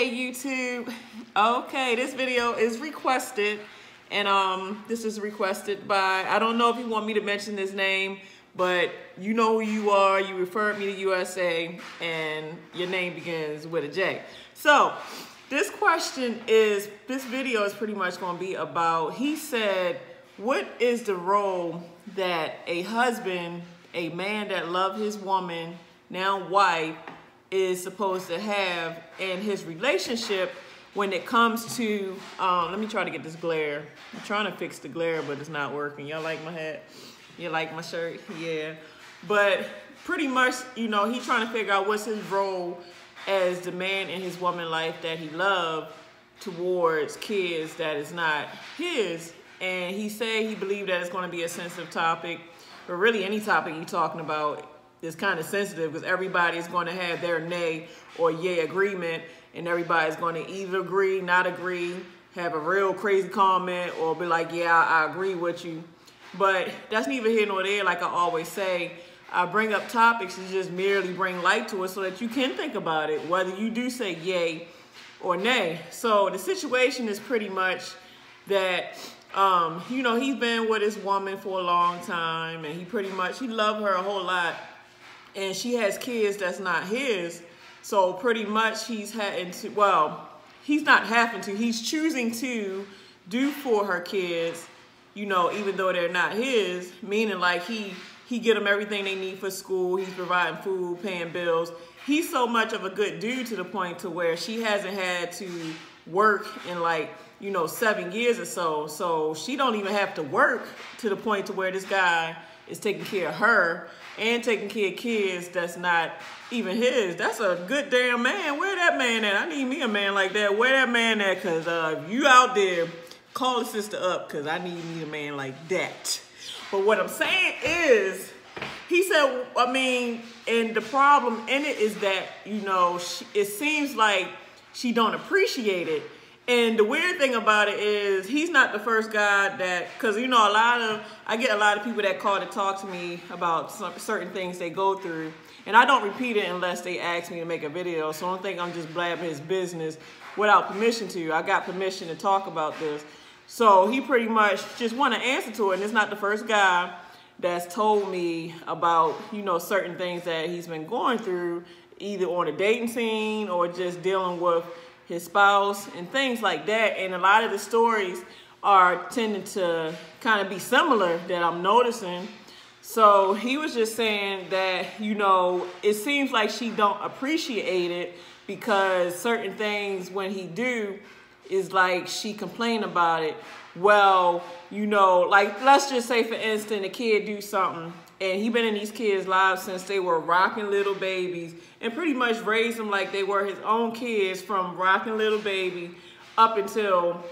Hey YouTube. Okay, this video is requested, and this is requested by, I don't know if you want me to mention his name, but you know who you are. You referred me to USA, and your name begins with a J. So this video is pretty much going to be about, he said, what is the role that a husband, a man that loves his woman, now wife, is supposed to have in his relationship when it comes to, let me try to get this glare. I'm trying to fix the glare, but it's not working. Y'all like my hat? You like my shirt? Yeah. But pretty much, you know, he's trying to figure out what's his role as the man in his woman life that he loved towards kids that is not his. And he said he believed that it's going to be a sensitive topic, but really any topic you're talking about is kind of sensitive because everybody's going to have their nay or yay agreement, and everybody's going to either agree, not agree, have a real crazy comment, or be like, yeah, I agree with you. But that's neither here nor there. Like I always say, I bring up topics to just merely bring light to it so that you can think about it, whether you do say yay or nay. So the situation is pretty much that, you know, he's been with his woman for a long time, and he loved her a whole lot. And she has kids that's not his. So pretty much he's having to, well, he's not having to, he's choosing to do for her kids, you know, even though they're not his, meaning like he get them everything they need for school. He's providing food, paying bills. He's so much of a good dude to the point to where she hasn't had to work in like, you know, 7 years or so. So she don't even have to work to the point to where this guy is taking care of her and taking care of kids that's not even his. That's a good damn man. Where that man at? I need me a man like that. Where that man at? Because if you out there, call the sister up because I need me a man like that. But what I'm saying is, he said, I mean, and the problem in it is that, you know, it seems like she don't appreciate it. And the weird thing about it is he's not the first guy that, because, you know, I get a lot of people that call to talk to me about certain things they go through. And I don't repeat it unless they ask me to make a video. So I don't think I'm just blabbing his business without permission to. I got permission to talk about this. So he pretty much just want to answer to it. And it's not the first guy that's told me about, you know, certain things that he's been going through, either on the dating scene or just dealing with his spouse and things like that. And a lot of the stories are tending to kind of be similar that I'm noticing. So he was just saying that, you know, it seems like she don't appreciate it because certain things when he do is like she complain about it. Well, you know, like let's just say for instance, a kid do something and he been in these kids' lives since they were rocking little babies and pretty much raised them like they were his own kids from rocking little baby up until,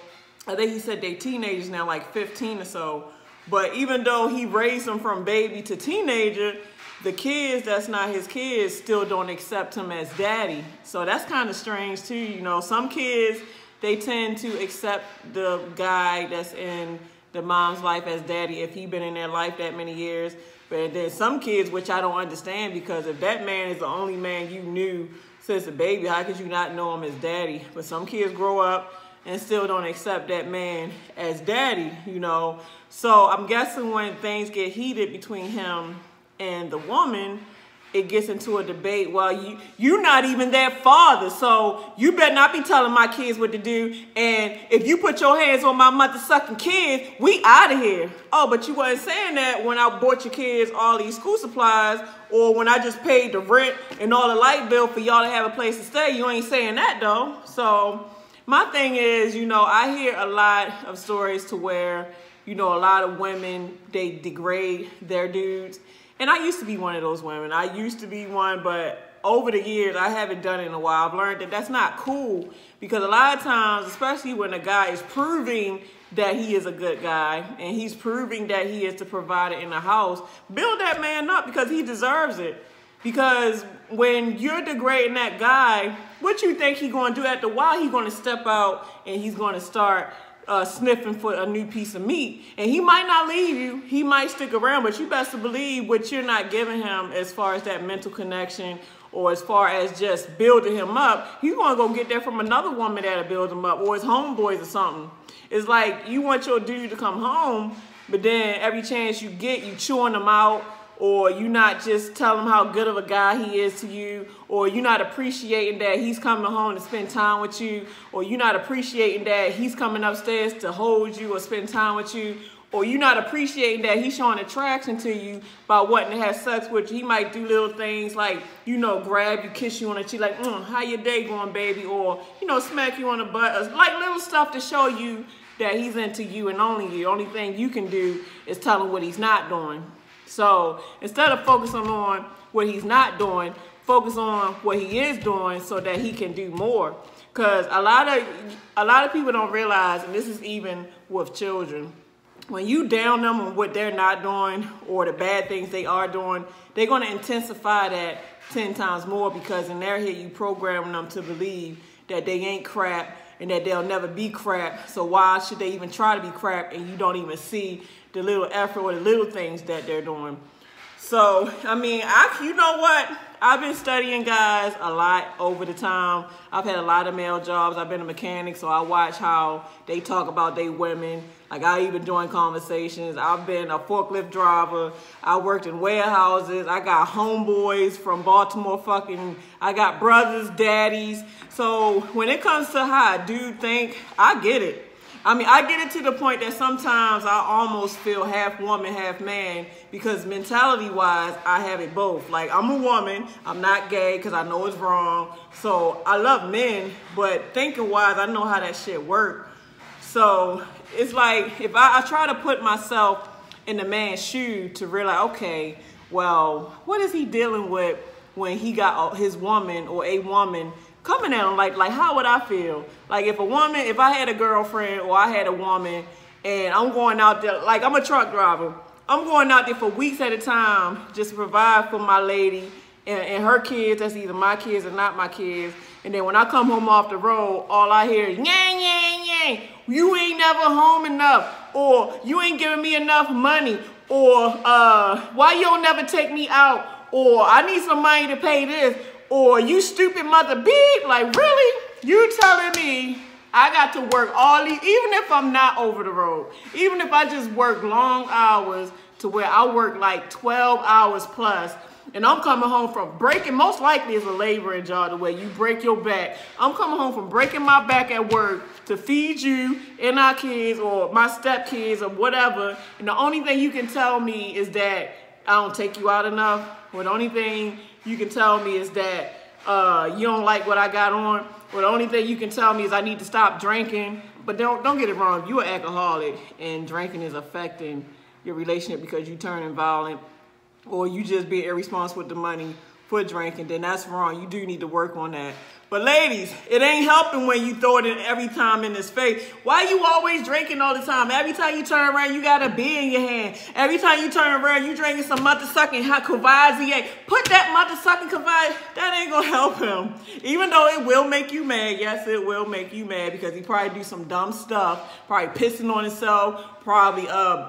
I think he said they teenagers now, like 15 or so. But even though he raised them from baby to teenager, the kids that's not his kids still don't accept him as daddy. So that's kind of strange too. You know, some kids, they tend to accept the guy that's in the mom's life as daddy if he been in their life that many years. But then some kids, which I don't understand, because if that man is the only man you knew since a baby, how could you not know him as daddy? But some kids grow up and still don't accept that man as daddy, you know. So I'm guessing when things get heated between him and the woman, it gets into a debate. Well, you're not even their father, so you better not be telling my kids what to do. And if you put your hands on my mother-sucking kids, we out of here. Oh, but you wasn't saying that when I bought your kids all these school supplies, or when I just paid the rent and all the light bill for y'all to have a place to stay. You ain't saying that, though. So my thing is, you know, I hear a lot of stories to where, you know, a lot of women, they degrade their dudes. And I used to be one of those women. I used to be one, but over the years, I haven't done it in a while. I've learned that that's not cool because a lot of times, especially when a guy is proving that he is a good guy and he's proving that he is the provider in the house, build that man up because he deserves it. Because when you're degrading that guy, what you think he's going to do after a while? He's going to step out and he's going to start sniffing for a new piece of meat. And he might not leave you. He might stick around, but you best to believe what you're not giving him as far as that mental connection or as far as just building him up, he's gonna go get that from another woman that'll build him up, or his homeboys or something. It's like you want your dude to come home, but then every chance you get, you chewing him out, or you not just telling him how good of a guy he is to you, or you not appreciating that he's coming home to spend time with you, or you not appreciating that he's coming upstairs to hold you or spend time with you, or you not appreciating that he's showing attraction to you by wanting to have sex with you. He might do little things like, you know, grab you, kiss you on the cheek, like, how your day going, baby? Or, you know, smack you on the butt. Like little stuff to show you that he's into you and only you. The only thing you can do is tell him what he's not doing. So instead of focusing on what he's not doing, focus on what he is doing so that he can do more. Because a lot of people don't realize, and this is even with children, when you down them on what they're not doing or the bad things they are doing, they're going to intensify that 10 times more, because in their head you programming them to believe that they ain't crap and that they'll never be crap. So why should they even try to be crap, and you don't even see the little effort or the little things that they're doing. So, I mean, you know what? I've been studying guys a lot over the time. I've had a lot of male jobs. I've been a mechanic, so I watch how they talk about their women. Like, I even join conversations. I've been a forklift driver. I worked in warehouses. I got homeboys from Baltimore I got brothers, daddies. So when it comes to how a dude think, I get it. I mean, I get it to the point that sometimes I almost feel half woman, half man, because mentality-wise, I have it both. Like, I'm a woman, I'm not gay because I know it's wrong. So I love men, but thinking-wise, I know how that shit works. So it's like, if I try to put myself in the man's shoe to realize, okay, well, what is he dealing with when he got his woman or a woman coming at him? Like how would I feel? Like if I had a girlfriend or I had a woman and I'm going out there, like I'm a truck driver, I'm going out there for weeks at a time just to provide for my lady and her kids. That's either my kids or not my kids. And then when I come home off the road, all I hear is, yang, yang, yang. You ain't never home enough, or you ain't giving me enough money, or why you don't never take me out, or I need some money to pay this, or you stupid mother beep. Like, really? You telling me I got to work all these, even if I'm not over the road, even if I just work long hours to where I work like 12 hours plus, and I'm coming home from breaking, most likely it's a laboring job the way you break your back. I'm coming home from breaking my back at work to feed you and our kids or my stepkids or whatever. And the only thing you can tell me is that I don't take you out enough. Or the only thing you can tell me is that you don't like what I got on. Or the only thing you can tell me is I need to stop drinking. But don't get it wrong. If you're an alcoholic and drinking is affecting your relationship because you turning violent, or you just being irresponsible with the money for drinking, then that's wrong. You do need to work on that. But ladies, it ain't helping when you throw it in every time in his face. Why you always drinking all the time? Every time you turn around, you got a beer in your hand. Every time you turn around, you drinking some mother-sucking Courvoisier. Put that mother-sucking Courvoisier, that ain't gonna help him. Even though it will make you mad. Yes, it will make you mad because he probably do some dumb stuff. Probably pissing on himself. Probably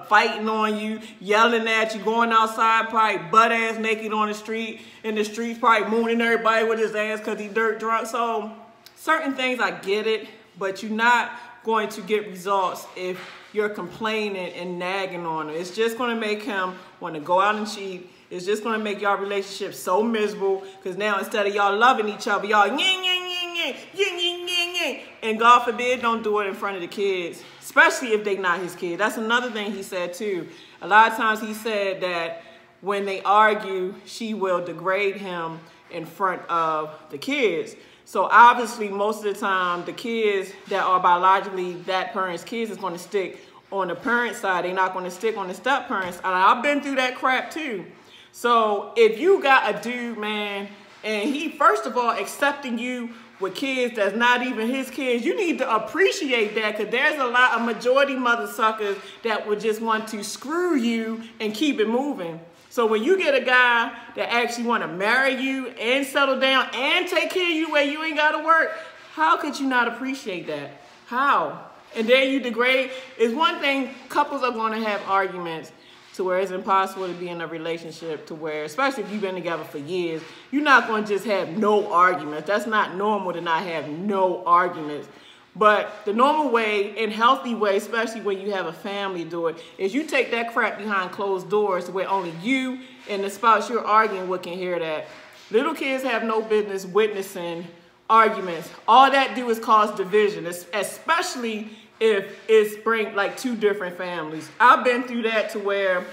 fighting on you, yelling at you, going outside, probably butt-ass naked on the street, in the streets, probably mooning everybody with his ass because he dirt drunk. So certain things, I get it, but you're not going to get results if you're complaining and nagging on him. It's just going to make him want to go out and cheat. It's just going to make y'all relationship so miserable because now instead of y'all loving each other, y'all yang, yang, yang, yang, yang, yang, yang, yang. And God forbid, don't do it in front of the kids, especially if they not his kids. That's another thing he said too. A lot of times he said that when they argue, she will degrade him in front of the kids. So obviously, most of the time, the kids that are biologically that parent's kids is going to stick on the parent side. They're not going to stick on the step parents. And I've been through that crap too. So if you got a dude, man, and he, first of all, accepting you with kids that's not even his kids, you need to appreciate that, because there's a majority mother suckers that would just want to screw you and keep it moving. So when you get a guy that actually want to marry you and settle down and take care of you where you ain't got to work, how could you not appreciate that? How? And then you degrade. It's one thing, couples are going to have arguments. to where it's impossible to be in a relationship to where, especially if you've been together for years, you're not going to just have no arguments. That's not normal to not have no arguments. But the normal way and healthy way, especially when you have a family do it, is you take that crap behind closed doors where only you and the spouse you're arguing with can hear that. Little kids have no business witnessing arguments. All that do is cause division, especially if it's bring like two different families. I've been through that to where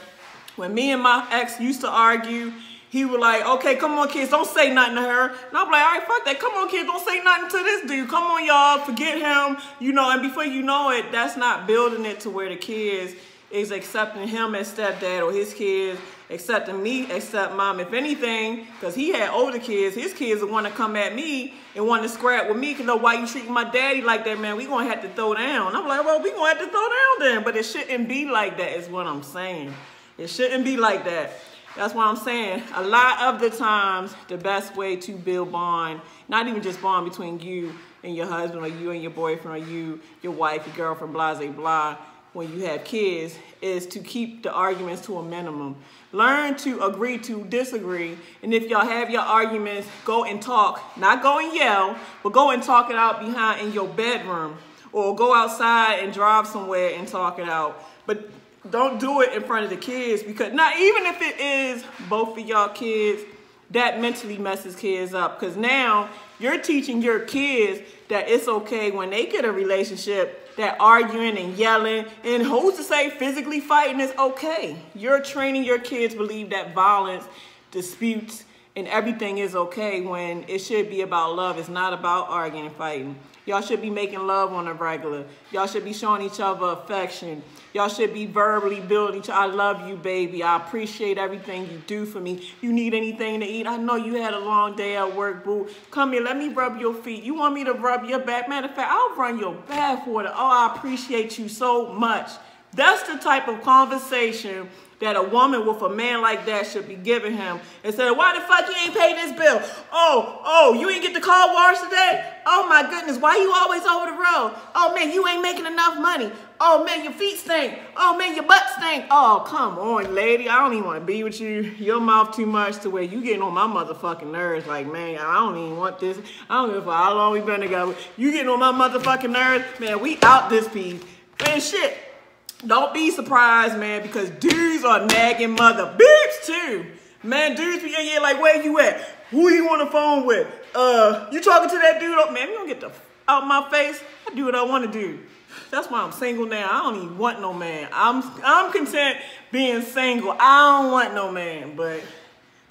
when me and my ex used to argue, he was like, okay, come on, kids, don't say nothing to her. And I'm like, all right, fuck that. Come on, kids, don't say nothing to this dude. Come on, y'all, forget him. You know, and before you know it, that's not building it to where the kids is accepting him as stepdad or his kids accepting me as stepmom. If anything, because he had older kids, his kids would want to come at me and want to scrap with me because know why you treating my daddy like that, man. We going to have to throw down. I'm like, well, we going to have to throw down then. But it shouldn't be like that is what I'm saying. It shouldn't be like that. That's what I'm saying. A lot of the times, the best way to build bond, not even just bond between you and your husband or you and your boyfriend or you, your wife, your girlfriend, blah, blah, blah, when you have kids, is to keep the arguments to a minimum. Learn to agree to disagree. And if y'all have your arguments, go and talk. Not go and yell, but go and talk it out behind in your bedroom. Or go outside and drive somewhere and talk it out. But don't do it in front of the kids, because not even if it is both of y'all kids, that mentally messes kids up. Because now you're teaching your kids that it's okay when they get a relationship that arguing and yelling and who's to say physically fighting is okay. You're training your kids to believe that violence, disputes, and everything is okay when it should be about love. It's not about arguing and fighting. Y'all should be making love on a regular. Y'all should be showing each other affection. Y'all should be verbally building each other. I love you, baby. I appreciate everything you do for me. You need anything to eat? I know you had a long day at work, boo. Come here, let me rub your feet. You want me to rub your back? Matter of fact, I'll run your bath water. Oh, I appreciate you so much. That's the type of conversation that a woman with a man like that should be giving him. Instead of, why the fuck you ain't paid this bill? Oh, you ain't get the car washed today? Oh my goodness, why you always over the road? Oh man, you ain't making enough money. Oh man, your feet stink. Oh man, your butt stink. Oh, come on, lady. I don't even want to be with you. Your mouth too much to where you getting on my motherfucking nerves. Like, man, I don't even want this. I don't know how long we been together. You getting on my motherfucking nerves? Man, we out this piece. Man, shit. Don't be surprised, man, because dudes are nagging mother bitch too. Man, dudes be in here like, where you at? Who you on the phone with? You talking to that dude? Oh, man, you don't get the out my face. I do what I want to do. That's why I'm single now. I don't even want no man. I'm content being single. I don't want no man. But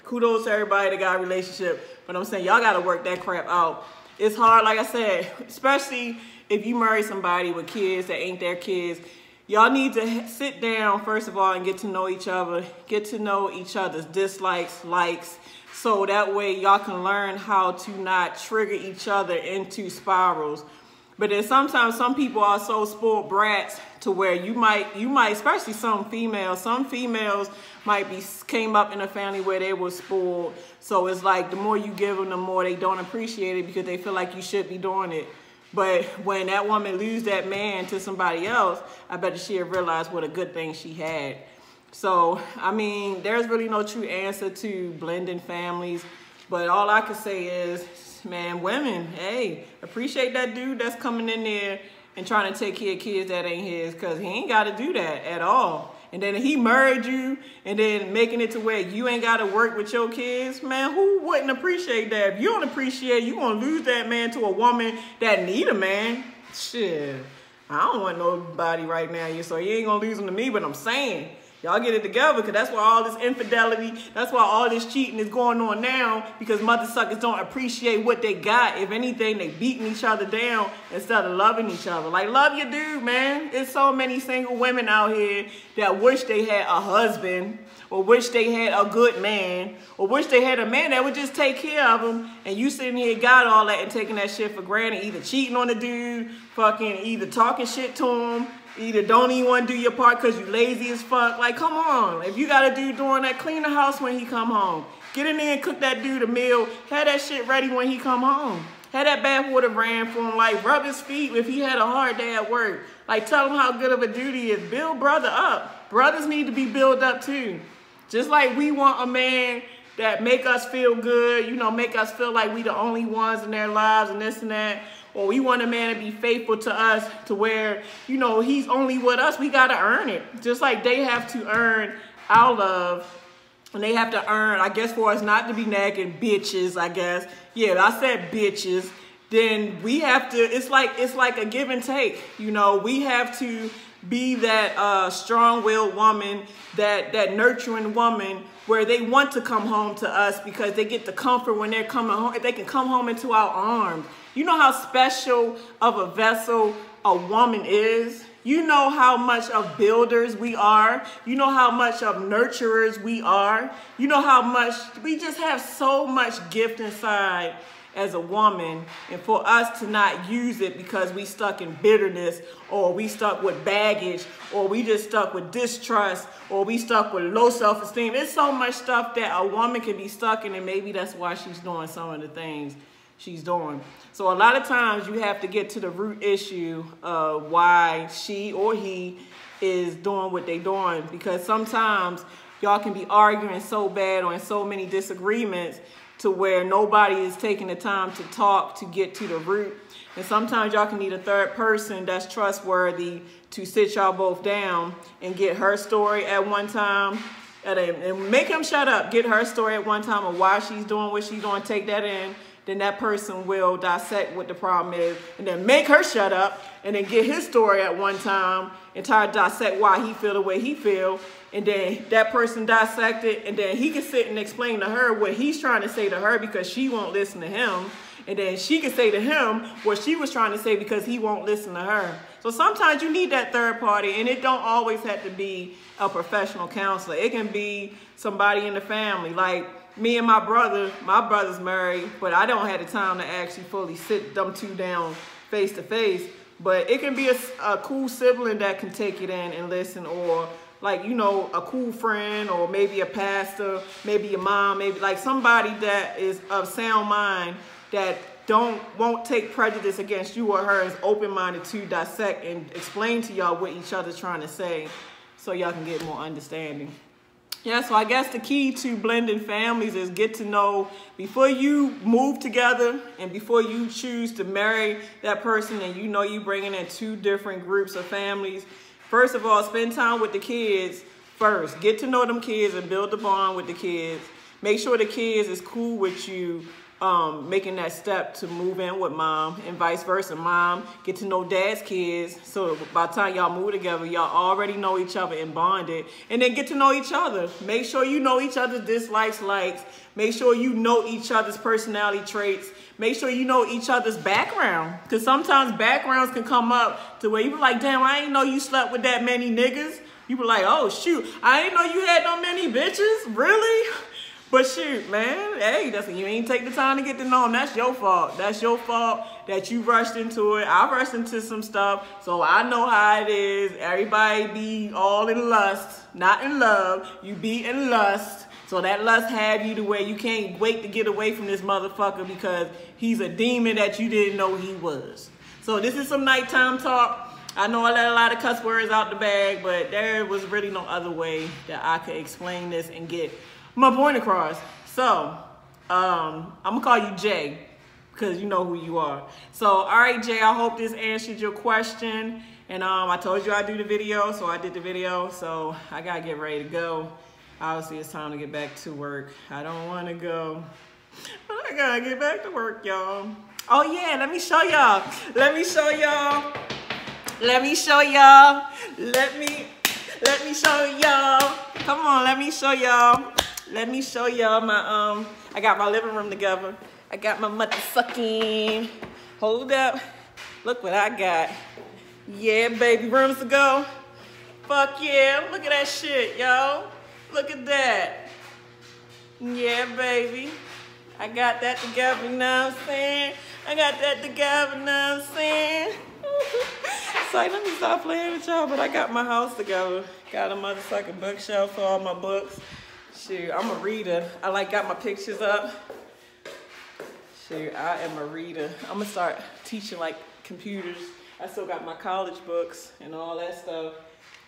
kudos to everybody that got a relationship. But I'm saying, y'all got to work that crap out. It's hard, like I said, especially if you marry somebody with kids that ain't their kids. Y'all need to sit down, first of all, and get to know each other. Get to know each other's dislikes, likes, so that way y'all can learn how to not trigger each other into spirals. But then sometimes some people are so spoiled brats to where you might, especially some females might be, came up in a family where they were spoiled. So it's like the more you give them, the more they don't appreciate it because they feel like you should be doing it. But when that woman lose that man to somebody else, I bet she'll realize what a good thing she had. So, I mean, there's really no true answer to blending families. But all I can say is, man, women, hey, appreciate that dude that's coming in there and trying to take care of kids that ain't his, because he ain't got to do that at all. And then he married you and then making it to where you ain't got to work with your kids, man, who wouldn't appreciate that? If you don't appreciate it, you going to lose that man to a woman that need a man. Shit, I don't want nobody right now, so you ain't going to lose him to me, but I'm saying, y'all get it together, because that's why all this infidelity, that's why all this cheating is going on now, because mother suckers don't appreciate what they got. If anything, they beating each other down instead of loving each other. Like, love your dude, man. There's so many single women out here that wish they had a husband, or wish they had a good man, or wish they had a man that would just take care of them, and you sitting here got all that and taking that shit for granted, either cheating on the dude, fucking either talking shit to him, either don't even want to do your part because you lazy as fuck. Like, come on. If you got a dude doing that, clean the house when he come home. Get in there and cook that dude a meal. Have that shit ready when he come home. Have that bath water ran for him. Like, rub his feet if he had a hard day at work. Like, tell him how good of a dude he is. Build brother up. Brothers need to be built up too. Just like we want a man that make us feel good, you know, make us feel like we the only ones in their lives and this and that. Or we want a man to be faithful to us to where, you know, he's only with us. We got to earn it. Just like they have to earn our love. And they have to earn, I guess, for us not to be nagging bitches, I guess. Yeah, I said bitches. Then we have to, it's like a give and take. You know, we have to be that strong-willed woman, that nurturing woman where they want to come home to us because they get the comfort when they're coming home. If they can come home into our arms. You know how special of a vessel a woman is? You know how much of builders we are. You know how much of nurturers we are. You know how much, we just have so much gift inside as a woman, and for us to not use it because we stuck in bitterness, or we stuck with baggage, or we just stuck with distrust, or we stuck with low self-esteem. There's so much stuff that a woman can be stuck in, and maybe that's why she's doing some of the things she's doing. So a lot of times you have to get to the root issue of why she or he is doing what they're doing, because sometimes y'all can be arguing so bad or in so many disagreements to where nobody is taking the time to talk to get to the root. And sometimes y'all can need a third person that's trustworthy to sit y'all both down and get her story at one time and make him shut up. Get her story at one time of why she's doing what she's doing, take that in. Then that person will dissect what the problem is and then make her shut up and then get his story at one time and try to dissect why he feel the way he feel. And then that person dissect it, and then he can sit and explain to her what he's trying to say to her because she won't listen to him. And then she can say to him what she was trying to say because he won't listen to her. So sometimes you need that third party, and it don't always have to be a professional counselor. It can be somebody in the family. Like me and my brother's married, but I don't have the time to actually fully sit them two down face to face. But it can be a cool sibling that can take it in and listen, or like, you know, a cool friend, or maybe a pastor, maybe your mom, maybe like somebody that is of sound mind that won't take prejudice against you or her, is open-minded to dissect and explain to y'all what each other's trying to say so y'all can get more understanding. Yeah, so I guess the key to blending families is get to know before you move together and before you choose to marry that person and you know you bringing in two different groups of families. First of all, spend time with the kids first. Get to know them kids and build a bond with the kids. Make sure the kids is cool with you making that step to move in with mom, and vice versa. Mom, get to know dad's kids, so by the time y'all move together, y'all already know each other and bonded. And then get to know each other. Make sure you know each other's dislikes, likes. Make sure you know each other's personality traits. Make sure you know each other's background, because sometimes backgrounds can come up to where you be like, damn, I ain't know you slept with that many niggas. You be like, oh shoot, I ain't know you had no many bitches, really? But shoot, man, hey, you ain't take the time to get to know them. That's your fault. That's your fault that you rushed into it. I rushed into some stuff, so I know how it is. Everybody be all in lust, not in love. You be in lust. So that lust have you to where you can't wait to get away from this motherfucker because he's a demon that you didn't know he was. So this is some nighttime talk. I know I let a lot of cuss words out the bag, but there was really no other way that I could explain this and get my point across. So, I'm gonna call you Jay because you know who you are. So, all right, Jay, I hope this answered your question. And I told you I'd do the video, so I did the video. So I gotta get ready to go. Obviously, it's time to get back to work. I don't want to go, but I gotta get back to work, y'all. Oh yeah, let me show y'all. Let me show y'all. Let me show y'all. Let me show y'all. Come on, let me show y'all. Let me show y'all my, I got my living room together. I got my mother sucking. Hold up. Look what I got. Yeah, baby, rooms to go. Fuck yeah, look at that shit, yo. Look at that. Yeah, baby. I got that together, you know what I'm saying? I got that together, you know what I'm saying? It's like, let me stop playing with y'all, but I got my house together. Got a motherfucking bookshelf for all my books. Shoot, I'm a reader. I got my pictures up. Shoot, I am a reader. I'm gonna start teaching like computers. I still got my college books and all that stuff.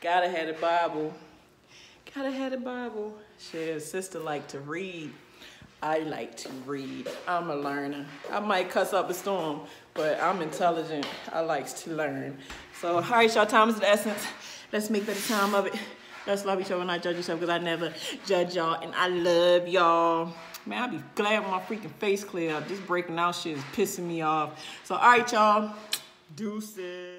Gotta have the Bible. Gotta have the Bible. Shit, sister like to read. I like to read. I'm a learner. I might cuss up a storm, but I'm intelligent. I like to learn. So, all right, y'all, time is of the essence. Let's make better time of it. Let's love each other and not judge yourself, because I never judge y'all, and I love y'all. Man, I'd be glad when my freaking face clear up. This breaking out shit is pissing me off. So, all right, y'all. Deuces.